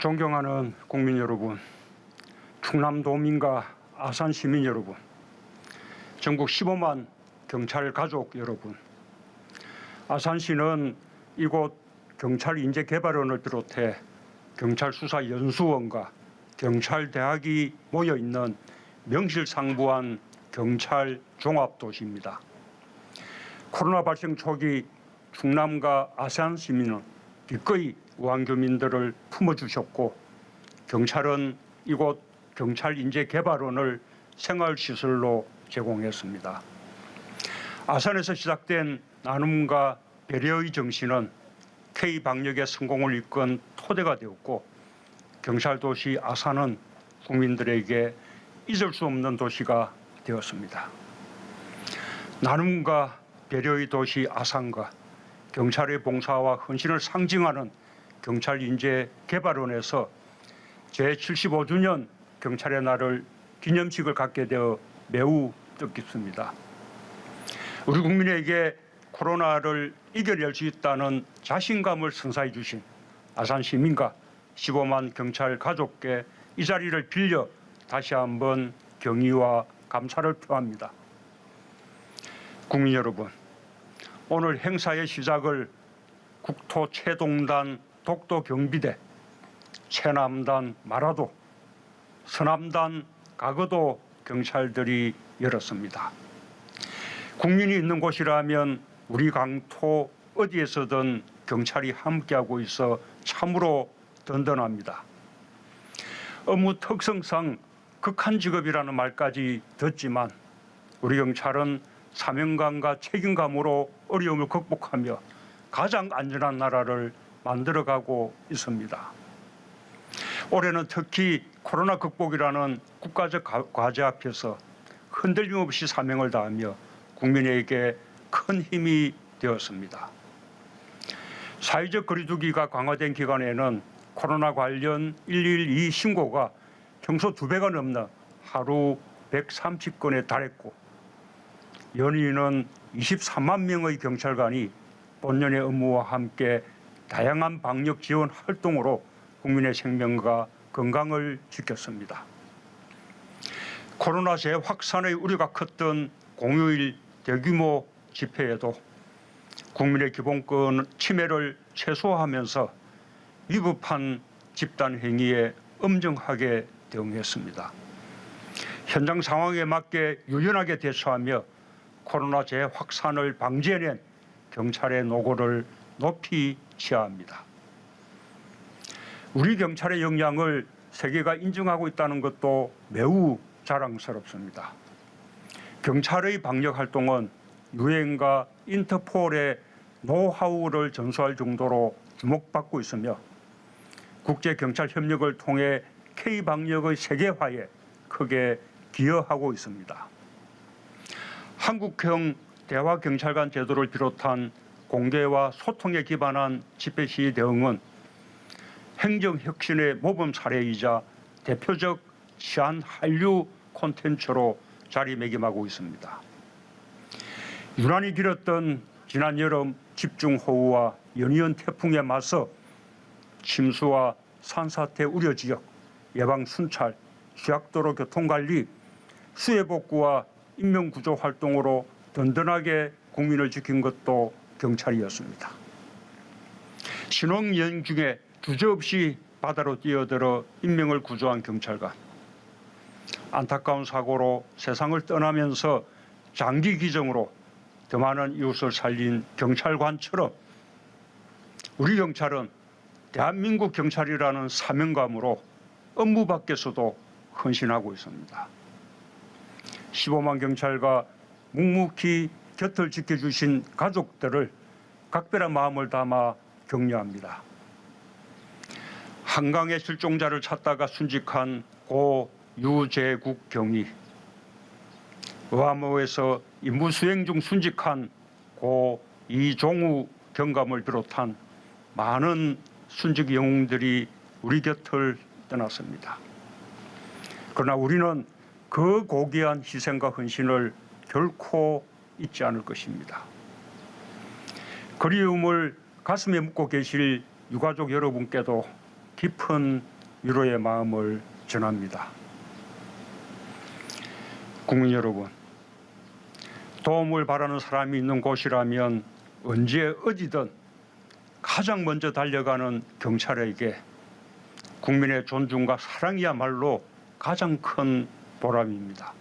존경하는 국민 여러분, 충남도민과 아산 시민 여러분, 전국 15만 경찰 가족 여러분, 아산시는 이곳 경찰인재개발원을 비롯해 경찰수사연수원과 경찰대학이 모여있는 명실상부한 경찰 종합도시입니다. 코로나 발생 초기 충남과 아산 시민은 기꺼이 우한교민들을 품어주셨고, 경찰은 이곳 경찰인재개발원을 생활시설로 제공했습니다. 아산에서 시작된 나눔과 배려의 정신은 K방역의 성공을 이끈 토대가 되었고, 경찰도시 아산은 국민들에게 잊을 수 없는 도시가 되었습니다. 나눔과 배려의 도시 아산과 경찰의 봉사와 헌신을 상징하는 경찰인재개발원에서 제75주년 경찰의 날을 기념식을 갖게 되어 매우 뜻깊습니다. 우리 국민에게 코로나를 이겨낼 수 있다는 자신감을 선사해 주신 아산 시민과 15만 경찰 가족께 이 자리를 빌려 다시 한번 경의와 감사를 표합니다. 국민 여러분, 오늘 행사의 시작을 국토 최동단 독도경비대, 최남단 마라도, 서남단 가거도 경찰들이 열었습니다. 국민이 있는 곳이라면 우리 강토 어디에서든 경찰이 함께하고 있어 참으로 든든합니다. 업무 특성상 극한 직업이라는 말까지 듣지만 우리 경찰은 사명감과 책임감으로 어려움을 극복하며 가장 안전한 나라를 만들어가고 있습니다. 올해는 특히 코로나 극복이라는 국가적 과제 앞에서 흔들림 없이 사명을 다하며 국민에게 큰 힘이 되었습니다. 사회적 거리두기가 강화된 기간에는 코로나 관련 112 신고가 평소 2배가 넘는 하루 130건에 달했고, 연이은 23만 명의 경찰관이 본연의 업무와 함께 다양한 방역 지원 활동으로 국민의 생명과 건강을 지켰습니다. 코로나 재확산의 우려가 컸던 공휴일 대규모 집회에도 국민의 기본권 침해를 최소화하면서 위급한 집단 행위에 엄정하게 대응했습니다. 현장 상황에 맞게 유연하게 대처하며 코로나 재확산을 방지해낸 경찰의 노고를 높이 시하합니다. 우리 경찰의 역량을 세계가 인정하고 있다는 것도 매우 자랑스럽습니다. 경찰의 방역 활동은 유엔과 인터폴의 노하우를 전수할 정도로 주목받고 있으며 국제경찰 협력을 통해 K방역의 세계화에 크게 기여하고 있습니다. 한국형 대화경찰관 제도를 비롯한 공개와 소통에 기반한 집회 시위 대응은 행정혁신의 모범 사례이자 대표적 치안 한류 콘텐츠로 자리매김하고 있습니다. 유난히 길었던 지난 여름 집중호우와 연이은 태풍에 맞서 침수와 산사태 우려 지역, 예방 순찰, 취약도로 교통관리, 수해복구와 인명구조 활동으로 든든하게 국민을 지킨 것도 경찰이었습니다. 신혼여행 중에 주저없이 바다로 뛰어들어 인명을 구조한 경찰관, 안타까운 사고로 세상을 떠나면서 장기 기증으로 더 많은 이웃을 살린 경찰관처럼 우리 경찰은 대한민국 경찰이라는 사명감으로 업무 밖에서도 헌신하고 있습니다. 15만 경찰과 묵묵히 곁을 지켜주신 가족들을 각별한 마음을 담아 격려합니다. 한강의 실종자를 찾다가 순직한 고 유재국 경위, 의암호에서 임무 수행 중 순직한 고 이종우 경감을 비롯한 많은 순직 영웅들이 우리 곁을 떠났습니다. 그러나 우리는 그 고귀한 희생과 헌신을 결코 잊지 않을 것입니다. 그리움을 가슴에 묻고 계실 유가족 여러분께도 깊은 위로의 마음을 전합니다. 국민 여러분, 도움을 바라는 사람이 있는 곳이라면 언제 어디든 가장 먼저 달려가는 경찰에게 국민의 존중과 사랑이야말로 가장 큰 보람입니다.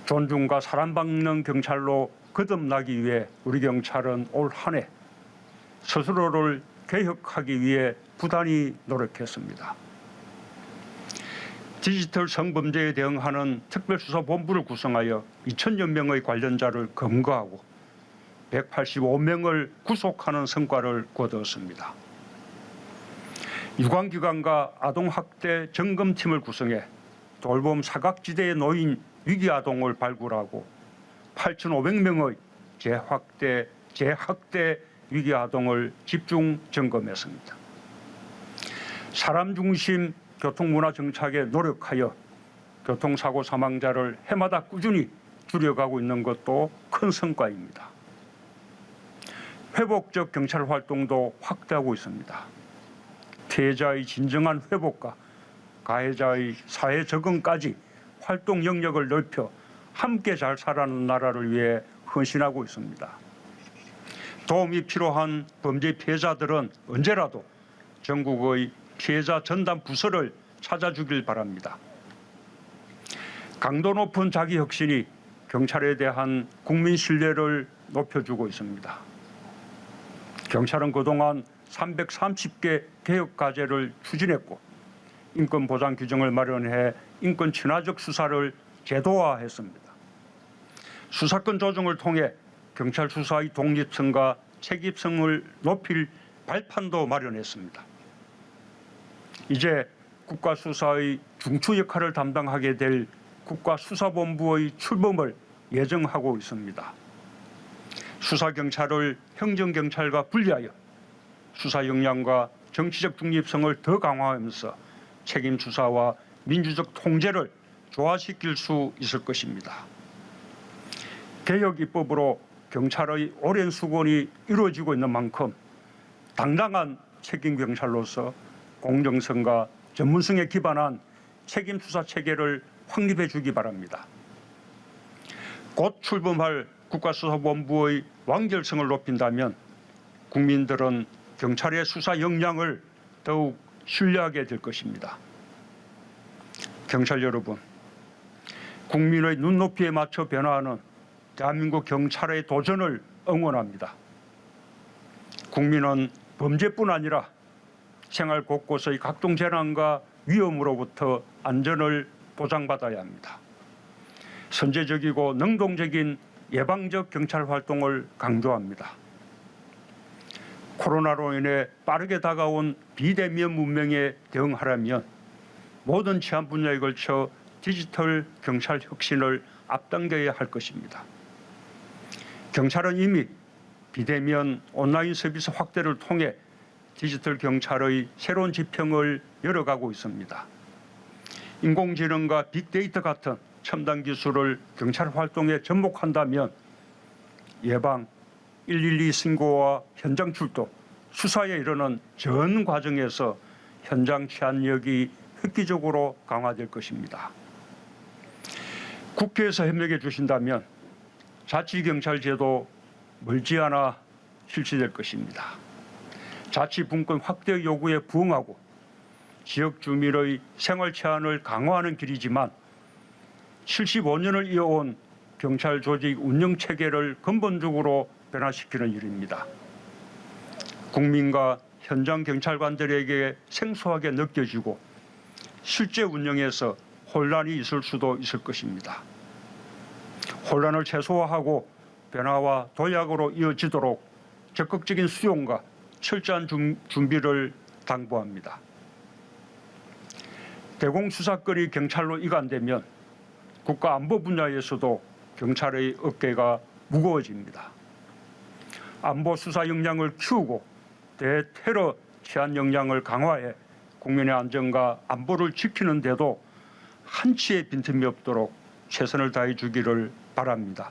존중과 사랑받는 경찰로 거듭나기 위해 우리 경찰은 올 한 해 스스로를 개혁하기 위해 부단히 노력했습니다. 디지털 성범죄에 대응하는 특별수사본부를 구성하여 2,000여 명의 관련자를 검거하고 185명을 구속하는 성과를 거두었습니다. 유관기관과 아동학대 점검팀을 구성해 돌봄 사각지대에 놓인 위기아동을 발굴하고 8,500명의 재학대 위기아동을 집중 점검했습니다. 사람 중심 교통문화 정착에 노력하여 교통사고 사망자를 해마다 꾸준히 줄여가고 있는 것도 큰 성과입니다. 회복적 경찰 활동도 확대하고 있습니다. 피해자의 진정한 회복과 가해자의 사회 적응까지 활동 영역을 넓혀 함께 잘 살아가는 나라를 위해 헌신하고 있습니다. 도움이 필요한 범죄 피해자들은 언제라도 전국의 피해자 전담 부서를 찾아주길 바랍니다. 강도 높은 자기 혁신이 경찰에 대한 국민 신뢰를 높여주고 있습니다. 경찰은 그동안 330개 개혁 과제를 추진했고 인권 보장 규정을 마련해 인권 친화적 수사를 제도화했습니다. 수사권 조정을 통해 경찰 수사의 독립성과 책임성을 높일 발판도 마련했습니다. 이제 국가수사의 중추 역할을 담당하게 될 국가수사본부의 출범을 예정하고 있습니다. 수사경찰을 행정경찰과 분리하여 수사 역량과 정치적 중립성을 더 강화하면서 책임 수사와 민주적 통제를 조화시킬 수 있을 것입니다. 개혁 입법으로 경찰의 오랜 수건이 이루어지고 있는 만큼 당당한 책임 경찰로서 공정성과 전문성에 기반한 책임 수사 체계를 확립해 주기 바랍니다. 곧 출범할 국가수사본부의 완결성을 높인다면 국민들은 경찰의 수사 역량을 더욱 신뢰하게 될 것입니다. 경찰 여러분, 국민의 눈높이에 맞춰 변화하는 대한민국 경찰의 도전을 응원합니다. 국민은 범죄뿐 아니라 생활 곳곳의 각종 재난과 위험으로부터 안전을 보장받아야 합니다. 선제적이고 능동적인 예방적 경찰 활동을 강조합니다. 코로나로 인해 빠르게 다가온 비대면 문명에 대응하려면 모든 치안 분야에 걸쳐 디지털 경찰 혁신을 앞당겨야 할 것입니다. 경찰은 이미 비대면 온라인 서비스 확대를 통해 디지털 경찰의 새로운 지평을 열어가고 있습니다. 인공지능과 빅데이터 같은 첨단 기술을 경찰 활동에 접목한다면 예방, 112 신고와 현장 출동, 수사에 이르는 전 과정에서 현장 치안력이 획기적으로 강화될 것입니다. 국회에서 협력해 주신다면 자치경찰제도 멀지않아 실시될 것입니다. 자치분권 확대 요구에 부응하고 지역 주민의 생활 치안을 강화하는 길이지만 75년을 이어온 경찰 조직 운영 체계를 근본적으로 변화시키는 일입니다. 국민과 현장 경찰관들에게 생소하게 느껴지고 실제 운영에서 혼란이 있을 수도 있을 것입니다. 혼란을 최소화하고 변화와 도약으로 이어지도록 적극적인 수용과 철저한 준비를 당부합니다. 대공수사권이 경찰로 이관되면 국가안보 분야에서도 경찰의 어깨가 무거워집니다. 안보 수사 역량을 키우고 대테러 치안 역량을 강화해 국민의 안전과 안보를 지키는 데도 한치의 빈틈이 없도록 최선을 다해 주기를 바랍니다.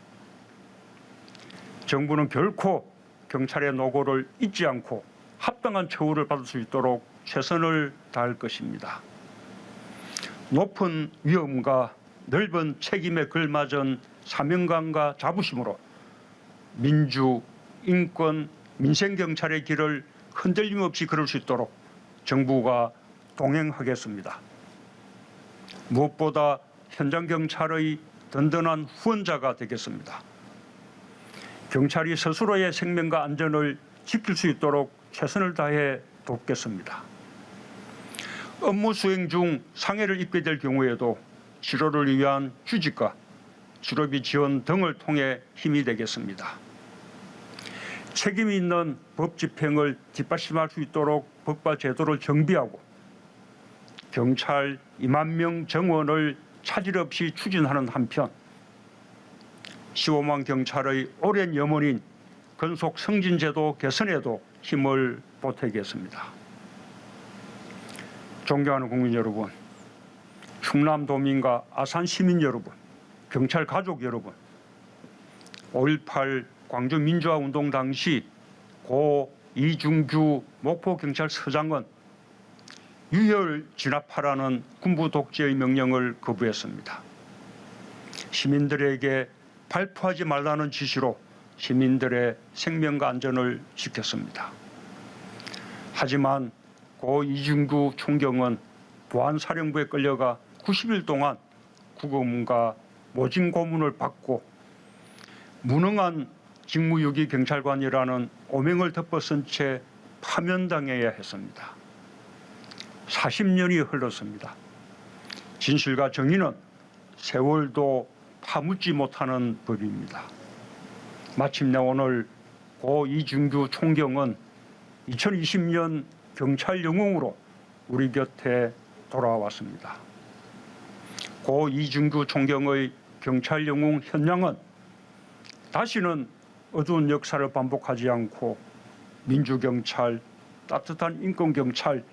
정부는 결코 경찰의 노고를 잊지 않고 합당한 처우를 받을 수 있도록 최선을 다할 것입니다. 높은 위험과 넓은 책임에 걸맞은 사명감과 자부심으로 민주, 인권, 민생경찰의 길을 흔들림 없이 걸을 수 있도록 정부가 동행하겠습니다. 무엇보다 현장경찰의 든든한 후원자가 되겠습니다. 경찰이 스스로의 생명과 안전을 지킬 수 있도록 최선을 다해 돕겠습니다. 업무 수행 중 상해를 입게 될 경우에도 치료를 위한 휴직과 치료비 지원 등을 통해 힘이 되겠습니다. 책임 있는 법 집행을 뒷받침할 수 있도록 법과 제도를 정비하고 경찰 2만 명 정원을 차질 없이 추진하는 한편 15만 경찰의 오랜 염원인 근속 승진제도 개선에도 힘을 보태겠습니다. 존경하는 국민 여러분, 충남도민과 아산 시민 여러분, 경찰 가족 여러분, 5.18 광주 민주화운동 당시 고 이중규 목포경찰서장은 유혈 진압하라는 군부 독재의 명령을 거부했습니다. 시민들에게 발포하지 말라는 지시로 시민들의 생명과 안전을 지켰습니다. 하지만 고 이중규 총경은 보안사령부에 끌려가 90일 동안 구금과 모진 고문을 받고 무능한 직무유기 경찰관이라는 오명을 덮어쓴 채 파면당해야 했습니다. 40년이 흘렀습니다. 진실과 정의는 세월도 파묻지 못하는 법입니다. 마침내 오늘 고 이중규 총경은 2020년 경찰 영웅으로 우리 곁에 돌아왔습니다. 고 이중규 총경의 경찰 영웅 현장은 다시는 어두운 역사를 반복하지 않고 민주경찰, 따뜻한 인권경찰,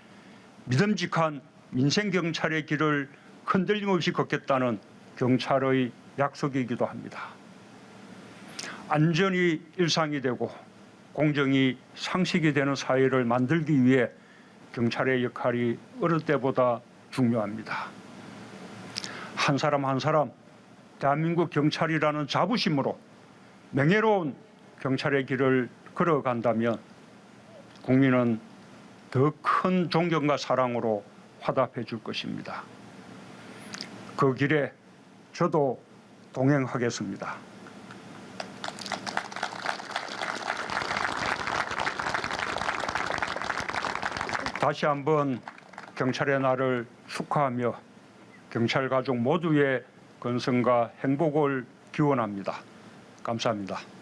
믿음직한 민생경찰의 길을 흔들림 없이 걷겠다는 경찰의 약속이기도 합니다. 안전이 일상이 되고 공정이 상식이 되는 사회를 만들기 위해 경찰의 역할이 어느 때보다 중요합니다. 한 사람 한 사람 대한민국 경찰이라는 자부심으로 명예로운 경찰의 길을 걸어간다면 국민은 더 큰 존경과 사랑으로 화답해 줄 것입니다. 그 길에 저도 동행하겠습니다. 다시 한번 경찰의 날을 축하하며 경찰 가족 모두의 건승과 행복을 기원합니다. 감사합니다.